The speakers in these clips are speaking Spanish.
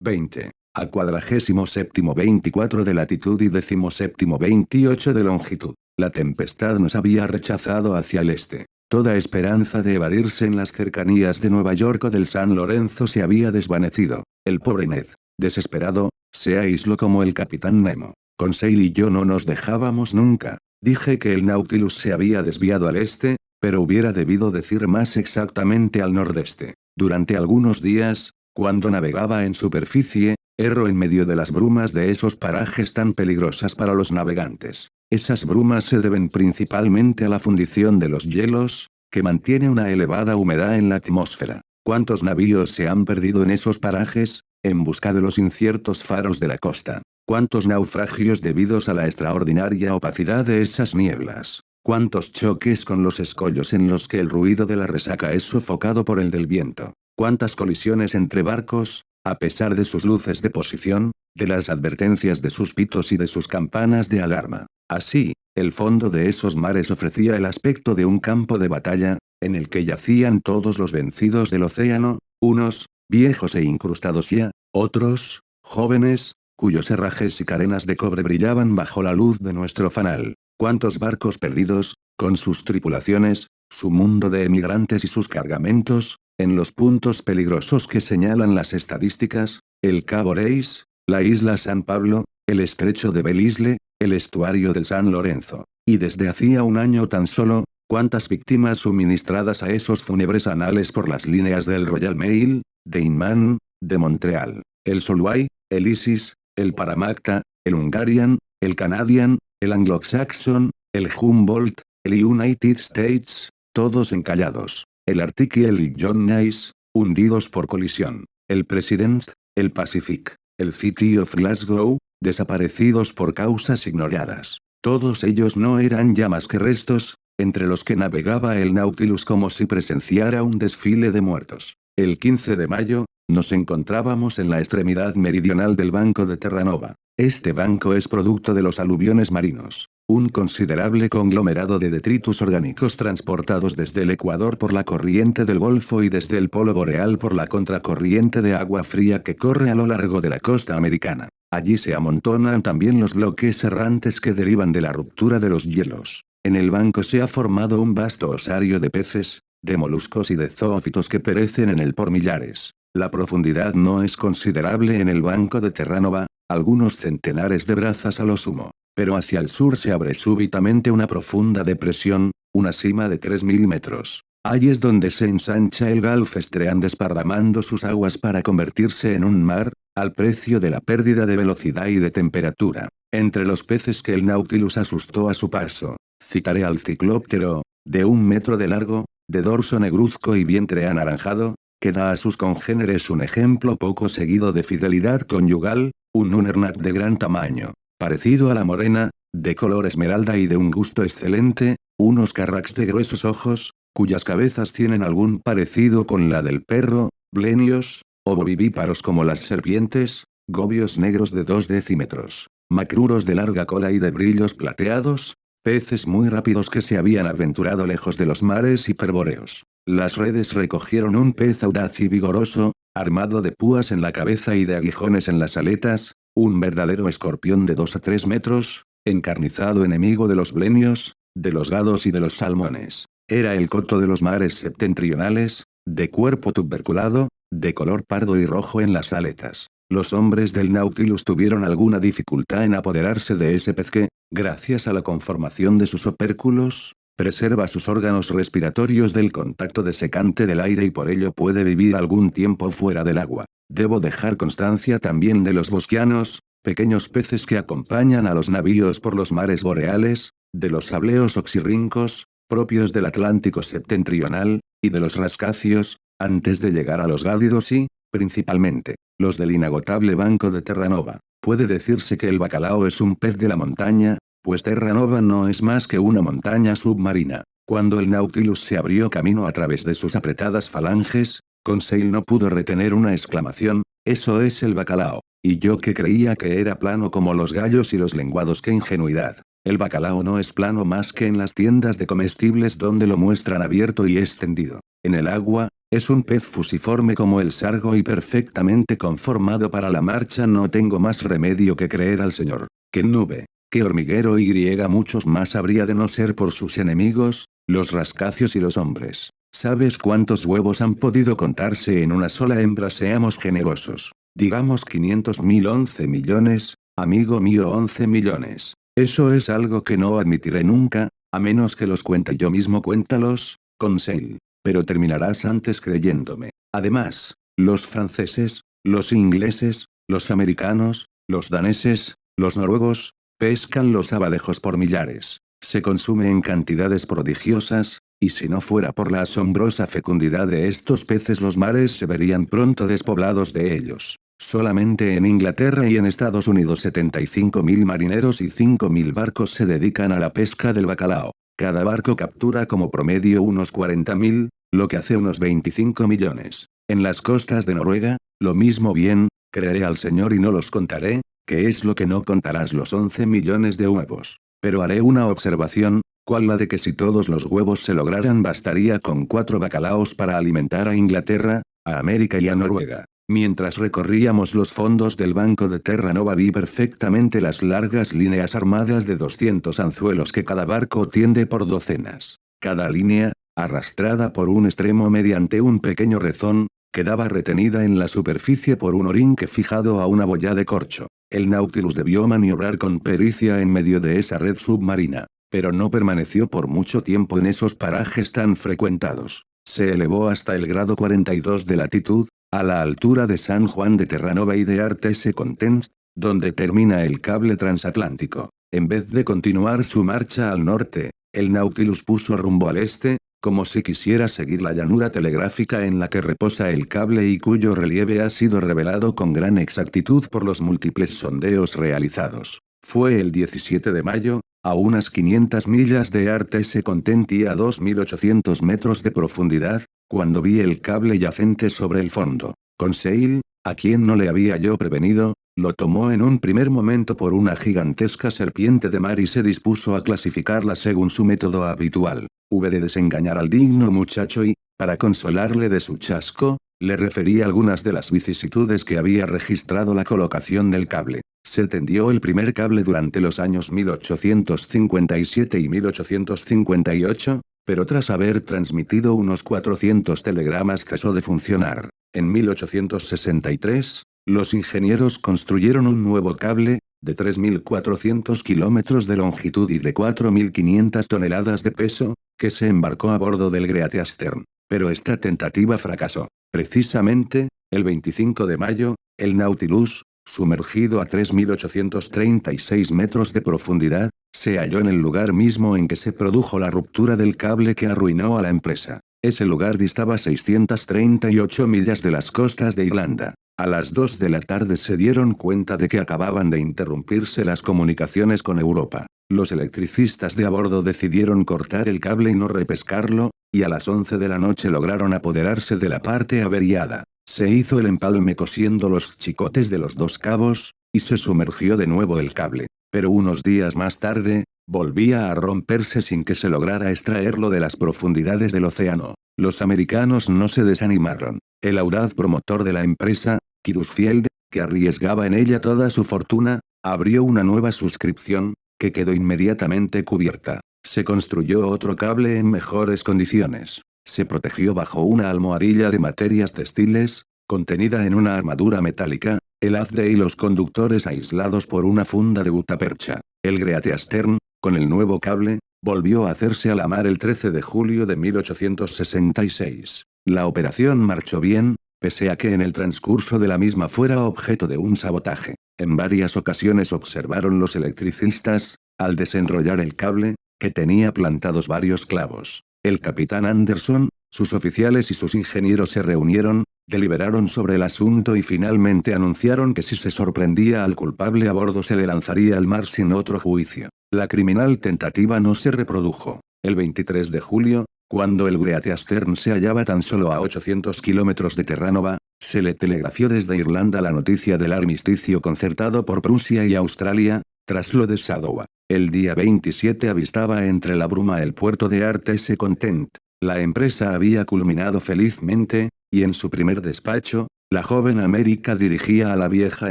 20. A 47º 24 de latitud y 17º 28 de longitud. La tempestad nos había rechazado hacia el este. Toda esperanza de evadirse en las cercanías de Nueva York o del San Lorenzo se había desvanecido. El pobre Ned, desesperado, se aisló como el capitán Nemo. Conseil y yo no nos dejábamos nunca. Dije que el Nautilus se había desviado al este, pero hubiera debido decir más exactamente al nordeste. Durante algunos días, cuando navegaba en superficie, erro en medio de las brumas de esos parajes tan peligrosas para los navegantes. Esas brumas se deben principalmente a la fundición de los hielos, que mantiene una elevada humedad en la atmósfera. ¿Cuántos navíos se han perdido en esos parajes, en busca de los inciertos faros de la costa? ¿Cuántos naufragios debidos a la extraordinaria opacidad de esas nieblas? ¿Cuántos choques con los escollos en los que el ruido de la resaca es sofocado por el del viento? ¿Cuántas colisiones entre barcos, a pesar de sus luces de posición, de las advertencias de sus pitos y de sus campanas de alarma? Así, el fondo de esos mares ofrecía el aspecto de un campo de batalla, en el que yacían todos los vencidos del océano, unos, viejos e incrustados ya, otros, jóvenes, cuyos herrajes y carenas de cobre brillaban bajo la luz de nuestro fanal. ¿Cuántos barcos perdidos, con sus tripulaciones, su mundo de emigrantes y sus cargamentos, en los puntos peligrosos que señalan las estadísticas, el Cabo Reis, la isla San Pablo, el estrecho de Belle Isle, el estuario del San Lorenzo? Y desde hacía un año tan solo, ¿cuántas víctimas suministradas a esos fúnebres anales por las líneas del Royal Mail, de Inman, de Montreal, el Solway, el Isis, el Parramatta, el Hungarian, el Canadian, el Anglo-Saxon, el Humboldt, el United States, todos encallados, el Arctic y el John Nice, hundidos por colisión, el President, el Pacific, el City of Glasgow, desaparecidos por causas ignoradas? Todos ellos no eran ya más que restos, entre los que navegaba el Nautilus como si presenciara un desfile de muertos. El 15 de mayo, nos encontrábamos en la extremidad meridional del banco de Terranova. Este banco es producto de los aluviones marinos, un considerable conglomerado de detritus orgánicos transportados desde el Ecuador por la corriente del Golfo y desde el Polo Boreal por la contracorriente de agua fría que corre a lo largo de la costa americana. Allí se amontonan también los bloques errantes que derivan de la ruptura de los hielos. En el banco se ha formado un vasto osario de peces, de moluscos y de zoófitos que perecen en él por millares. La profundidad no es considerable en el banco de Terranova, algunos centenares de brazas a lo sumo. Pero hacia el sur se abre súbitamente una profunda depresión, una sima de 3000 metros. Ahí es donde se ensancha el Gulf Stream desparramando sus aguas para convertirse en un mar, al precio de la pérdida de velocidad y de temperatura. Entre los peces que el Nautilus asustó a su paso, citaré al ciclóptero, de 1 metro de largo, de dorso negruzco y vientre anaranjado, que da a sus congéneres un ejemplo poco seguido de fidelidad conyugal, un Unnernack de gran tamaño, parecido a la morena, de color esmeralda y de un gusto excelente, unos carracks de gruesos ojos, cuyas cabezas tienen algún parecido con la del perro, blenios, ovovivíparos como las serpientes, gobios negros de 2 decímetros, macruros de larga cola y de brillos plateados, peces muy rápidos que se habían aventurado lejos de los mares hiperbóreos. Las redes recogieron un pez audaz y vigoroso, armado de púas en la cabeza y de aguijones en las aletas, un verdadero escorpión de 2 a 3 metros, encarnizado enemigo de los blenios, de los gados y de los salmones. Era el coto de los mares septentrionales, de cuerpo tuberculado, de color pardo y rojo en las aletas. Los hombres del Nautilus tuvieron alguna dificultad en apoderarse de ese pez que, gracias a la conformación de sus opérculos, preserva sus órganos respiratorios del contacto desecante del aire y por ello puede vivir algún tiempo fuera del agua. Debo dejar constancia también de los bosquianos, pequeños peces que acompañan a los navíos por los mares boreales, de los sableos oxirrincos, propios del Atlántico septentrional, y de los rascacios, antes de llegar a los gálidos y, principalmente, los del inagotable banco de Terranova. Puede decirse que el bacalao es un pez de la montaña, pues Terranova no es más que una montaña submarina. Cuando el Nautilus se abrió camino a través de sus apretadas falanges, Conseil no pudo retener una exclamación: «Eso es el bacalao». Y yo que creía que era plano como los gallos y los lenguados, ¡qué ingenuidad! El bacalao no es plano más que en las tiendas de comestibles donde lo muestran abierto y extendido. En el agua, es un pez fusiforme como el sargo y perfectamente conformado para la marcha. No tengo más remedio que creer al señor. ¿Qué nube? ¿Qué hormiguero y muchos más habría de no ser por sus enemigos, los rascacielos y los hombres? ¿Sabes cuántos huevos han podido contarse en una sola hembra? Seamos generosos. Digamos 500.000, 11 millones, amigo mío, 11 millones. Eso es algo que no admitiré nunca, a menos que los cuente yo mismo. Cuéntalos, Conseil. Pero terminarás antes creyéndome. Además, los franceses, los ingleses, los americanos, los daneses, los noruegos, pescan los abadejos por millares. Se consume en cantidades prodigiosas, y si no fuera por la asombrosa fecundidad de estos peces, los mares se verían pronto despoblados de ellos. Solamente en Inglaterra y en Estados Unidos 75.000 marineros y 5.000 barcos se dedican a la pesca del bacalao. Cada barco captura como promedio unos 40.000, lo que hace unos 25 millones. En las costas de Noruega, lo mismo. Bien, creeré al señor y no los contaré, que es lo que no contarás, los 11 millones de huevos. Pero haré una observación, ¿cuál? La de que si todos los huevos se lograran bastaría con 4 bacalaos para alimentar a Inglaterra, a América y a Noruega. Mientras recorríamos los fondos del Banco de Terranova vi perfectamente las largas líneas armadas de 200 anzuelos que cada barco tiende por docenas. Cada línea, arrastrada por un extremo mediante un pequeño rezón, quedaba retenida en la superficie por un orinque fijado a una boya de corcho. El Nautilus debió maniobrar con pericia en medio de esa red submarina, pero no permaneció por mucho tiempo en esos parajes tan frecuentados. Se elevó hasta el grado 42 de latitud, a la altura de San Juan de Terranova y de Artese-Contents, donde termina el cable transatlántico. En vez de continuar su marcha al norte, el Nautilus puso rumbo al este, como si quisiera seguir la llanura telegráfica en la que reposa el cable y cuyo relieve ha sido revelado con gran exactitud por los múltiples sondeos realizados. Fue el 17 de mayo, a unas 500 millas de Artese-Content y a 2.800 metros de profundidad, cuando vi el cable yacente sobre el fondo. Conseil, a quien no le había yo prevenido, lo tomó en un primer momento por una gigantesca serpiente de mar y se dispuso a clasificarla según su método habitual. Hube de desengañar al digno muchacho y, para consolarle de su chasco, le referí algunas de las vicisitudes que había registrado la colocación del cable. Se tendió el primer cable durante los años 1857 y 1858, pero tras haber transmitido unos 400 telegramas cesó de funcionar. En 1863, los ingenieros construyeron un nuevo cable, de 3.400 kilómetros de longitud y de 4.500 toneladas de peso, que se embarcó a bordo del Great Eastern. Pero esta tentativa fracasó. Precisamente, el 25 de mayo, el Nautilus, sumergido a 3.836 metros de profundidad, se halló en el lugar mismo en que se produjo la ruptura del cable que arruinó a la empresa. Ese lugar distaba 638 millas de las costas de Irlanda. A las 2 de la tarde se dieron cuenta de que acababan de interrumpirse las comunicaciones con Europa. Los electricistas de a bordo decidieron cortar el cable y no repescarlo, y a las 11 de la noche lograron apoderarse de la parte averiada. Se hizo el empalme cosiendo los chicotes de los dos cabos, y se sumergió de nuevo el cable. Pero unos días más tarde, volvía a romperse sin que se lograra extraerlo de las profundidades del océano. Los americanos no se desanimaron. El audaz promotor de la empresa, Kirusfield, que arriesgaba en ella toda su fortuna, abrió una nueva suscripción, que quedó inmediatamente cubierta. Se construyó otro cable en mejores condiciones. Se protegió bajo una almohadilla de materias textiles, contenida en una armadura metálica, el hazde y los conductores aislados por una funda de gutapercha. El Great Eastern, con el nuevo cable, volvió a hacerse a la mar el 13 de julio de 1866. La operación marchó bien, pese a que en el transcurso de la misma fuera objeto de un sabotaje. En varias ocasiones observaron los electricistas, al desenrollar el cable, que tenía plantados varios clavos. El capitán Anderson, sus oficiales y sus ingenieros se reunieron, deliberaron sobre el asunto y finalmente anunciaron que si se sorprendía al culpable a bordo se le lanzaría al mar sin otro juicio. La criminal tentativa no se reprodujo. El 23 de julio, cuando el Great Eastern se hallaba tan solo a 800 kilómetros de Terranova, se le telegrafió desde Irlanda la noticia del armisticio concertado por Prusia y Australia, tras lo de Sadowa. El día 27 avistaba entre la bruma el puerto de Artese Content. La empresa había culminado felizmente, y en su primer despacho, la joven América dirigía a la vieja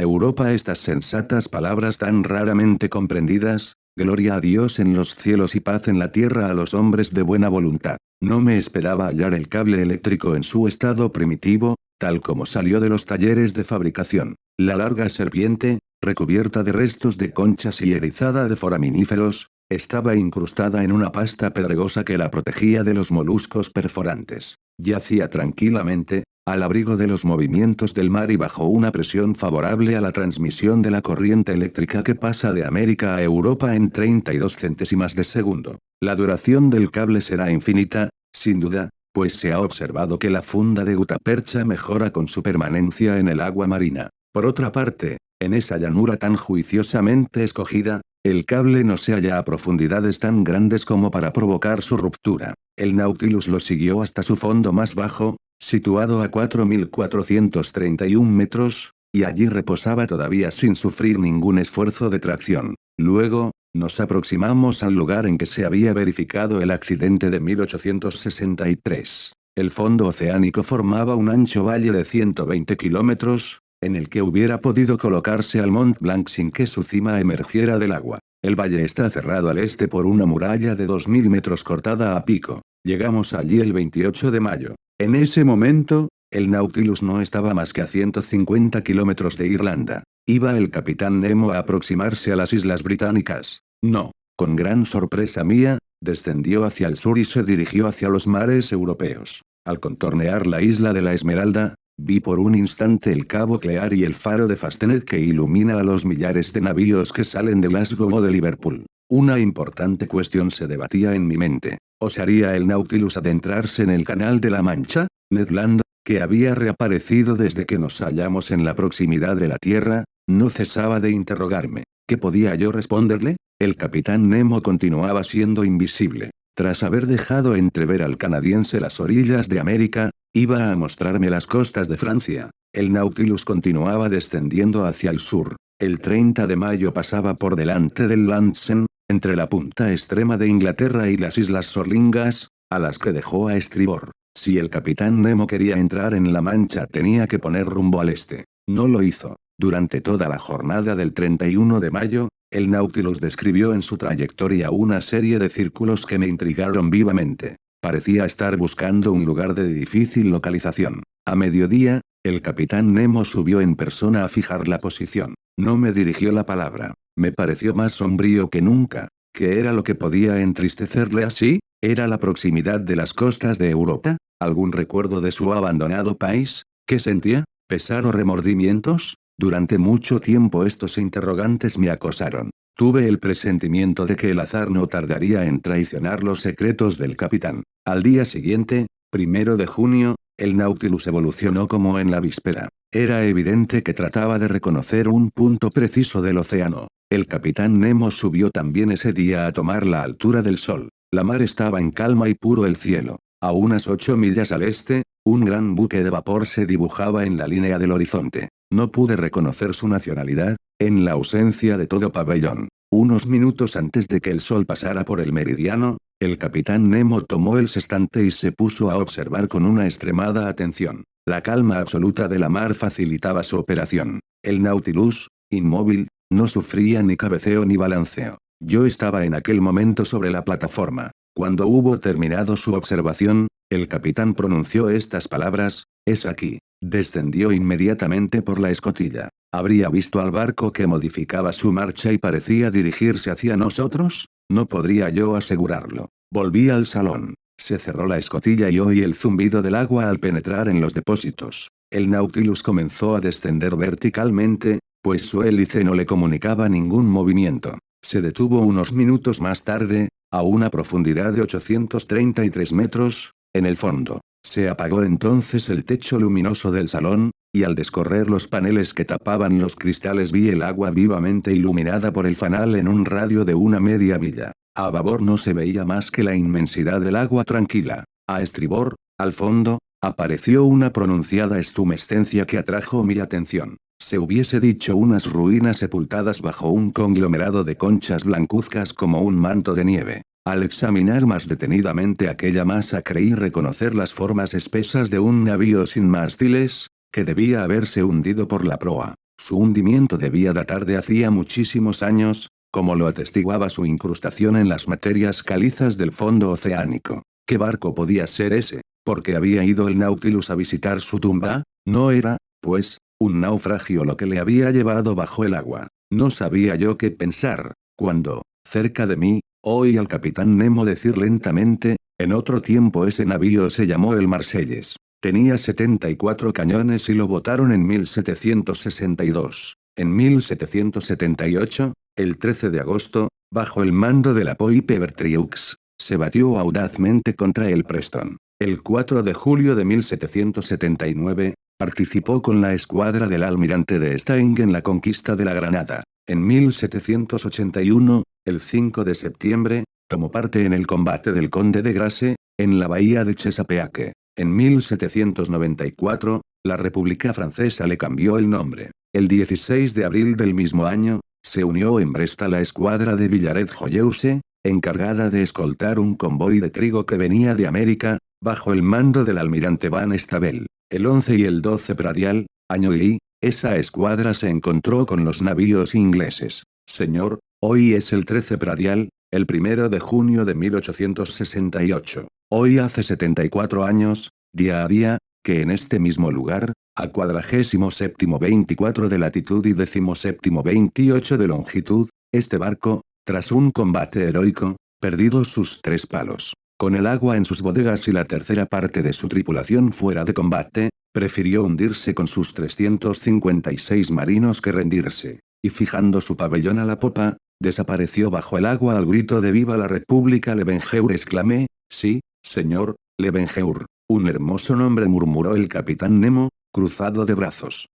Europa estas sensatas palabras tan raramente comprendidas: gloria a Dios en los cielos y paz en la tierra a los hombres de buena voluntad. No me esperaba hallar el cable eléctrico en su estado primitivo, tal como salió de los talleres de fabricación. La larga serpiente, recubierta de restos de conchas y erizada de foraminíferos, estaba incrustada en una pasta pedregosa que la protegía de los moluscos perforantes. Yacía tranquilamente, al abrigo de los movimientos del mar y bajo una presión favorable a la transmisión de la corriente eléctrica que pasa de América a Europa en 32 centésimas de segundo. La duración del cable será infinita, sin duda, pues se ha observado que la funda de gutapercha mejora con su permanencia en el agua marina. Por otra parte, en esa llanura tan juiciosamente escogida, el cable no se halla a profundidades tan grandes como para provocar su ruptura. El Nautilus lo siguió hasta su fondo más bajo, situado a 4.431 metros, y allí reposaba todavía sin sufrir ningún esfuerzo de tracción. Luego, nos aproximamos al lugar en que se había verificado el accidente de 1863. El fondo oceánico formaba un ancho valle de 120 kilómetros, en el que hubiera podido colocarse al Mont Blanc sin que su cima emergiera del agua. El valle está cerrado al este por una muralla de 2000 metros cortada a pico. Llegamos allí el 28 de mayo. En ese momento, el Nautilus no estaba más que a 150 kilómetros de Irlanda. ¿Iba el capitán Nemo a aproximarse a las Islas Británicas? No. Con gran sorpresa mía, descendió hacia el sur y se dirigió hacia los mares europeos. Al contornear la isla de la Esmeralda, vi por un instante el cabo Clear y el faro de Fastenet que ilumina a los millares de navíos que salen de Glasgow o de Liverpool. Una importante cuestión se debatía en mi mente. ¿Osaría el Nautilus adentrarse en el Canal de la Mancha? Ned Land, que había reaparecido desde que nos hallamos en la proximidad de la Tierra, no cesaba de interrogarme. ¿Qué podía yo responderle? El capitán Nemo continuaba siendo invisible. Tras haber dejado entrever al canadiense las orillas de América, iba a mostrarme las costas de Francia. El Nautilus continuaba descendiendo hacia el sur. El 30 de mayo pasaba por delante del Lansen, entre la punta extrema de Inglaterra y las Islas Sorlingas, a las que dejó a estribor. Si el capitán Nemo quería entrar en la Mancha tenía que poner rumbo al este. No lo hizo. Durante toda la jornada del 31 de mayo, el Nautilus describió en su trayectoria una serie de círculos que me intrigaron vivamente. Parecía estar buscando un lugar de difícil localización. A mediodía, el capitán Nemo subió en persona a fijar la posición. No me dirigió la palabra. Me pareció más sombrío que nunca. ¿Qué era lo que podía entristecerle así? ¿Era la proximidad de las costas de Europa? ¿Algún recuerdo de su abandonado país? ¿Qué sentía? ¿Pesar o remordimientos? Durante mucho tiempo estos interrogantes me acosaron. Tuve el presentimiento de que el azar no tardaría en traicionar los secretos del capitán. Al día siguiente, 1 de junio, el Nautilus evolucionó como en la víspera. Era evidente que trataba de reconocer un punto preciso del océano. El capitán Nemo subió también ese día a tomar la altura del sol. La mar estaba en calma y puro el cielo. A unas 8 millas al este, un gran buque de vapor se dibujaba en la línea del horizonte. No pude reconocer su nacionalidad, en la ausencia de todo pabellón. Unos minutos antes de que el sol pasara por el meridiano, el capitán Nemo tomó el sextante y se puso a observar con una extremada atención. La calma absoluta de la mar facilitaba su operación. El Nautilus, inmóvil, no sufría ni cabeceo ni balanceo. Yo estaba en aquel momento sobre la plataforma. Cuando hubo terminado su observación, el capitán pronunció estas palabras: «Es aquí». Descendió inmediatamente por la escotilla. ¿Habría visto al barco que modificaba su marcha y parecía dirigirse hacia nosotros? No podría yo asegurarlo. Volví al salón. Se cerró la escotilla y oí el zumbido del agua al penetrar en los depósitos. El Nautilus comenzó a descender verticalmente, pues su hélice no le comunicaba ningún movimiento. Se detuvo unos minutos más tarde, a una profundidad de 833 metros, en el fondo. Se apagó entonces el techo luminoso del salón, y al descorrer los paneles que tapaban los cristales vi el agua vivamente iluminada por el fanal en un radio de una media milla. A babor no se veía más que la inmensidad del agua tranquila. A estribor, al fondo, apareció una pronunciada estumescencia que atrajo mi atención. Se hubiese dicho unas ruinas sepultadas bajo un conglomerado de conchas blancuzcas como un manto de nieve. Al examinar más detenidamente aquella masa creí reconocer las formas espesas de un navío sin mástiles, que debía haberse hundido por la proa. Su hundimiento debía datar de hacía muchísimos años, como lo atestiguaba su incrustación en las materias calizas del fondo oceánico. ¿Qué barco podía ser ese? ¿Porque había ido el Nautilus a visitar su tumba? No era, pues, un naufragio lo que le había llevado bajo el agua. No sabía yo qué pensar, cuando, cerca de mí, oí al capitán Nemo decir lentamente, en otro tiempo ese navío se llamó el Marselles. Tenía 74 cañones y lo botaron en 1762. En 1778, el 13 de agosto, bajo el mando de la Poipe Bertrioux, se batió audazmente contra el Preston. El 4 de julio de 1779, participó con la escuadra del almirante de Stein en la conquista de la Granada. En 1781, el 5 de septiembre, tomó parte en el combate del Conde de Grasse, en la bahía de Chesapeake. En 1794, la República Francesa le cambió el nombre. El 16 de abril del mismo año, se unió en Brest a la escuadra de Villaret-Joyeuse, encargada de escoltar un convoy de trigo que venía de América, bajo el mando del almirante Van Stabel. El 11 y el 12 Pradial, año y, esa escuadra se encontró con los navíos ingleses. Señor, hoy es el 13 Pradial, el 1 de junio de 1868. Hoy hace 74 años, día a día, que en este mismo lugar, a 47° 24 de latitud y 17° 28 de longitud, este barco, tras un combate heroico, perdidos sus 3 palos, con el agua en sus bodegas y la tercera parte de su tripulación fuera de combate, prefirió hundirse con sus 356 marinos que rendirse, y fijando su pabellón a la popa, desapareció bajo el agua al grito de ¡Viva la República Louverture! Exclamé, sí, señor, Louverture, un hermoso nombre, murmuró el capitán Nemo, cruzado de brazos.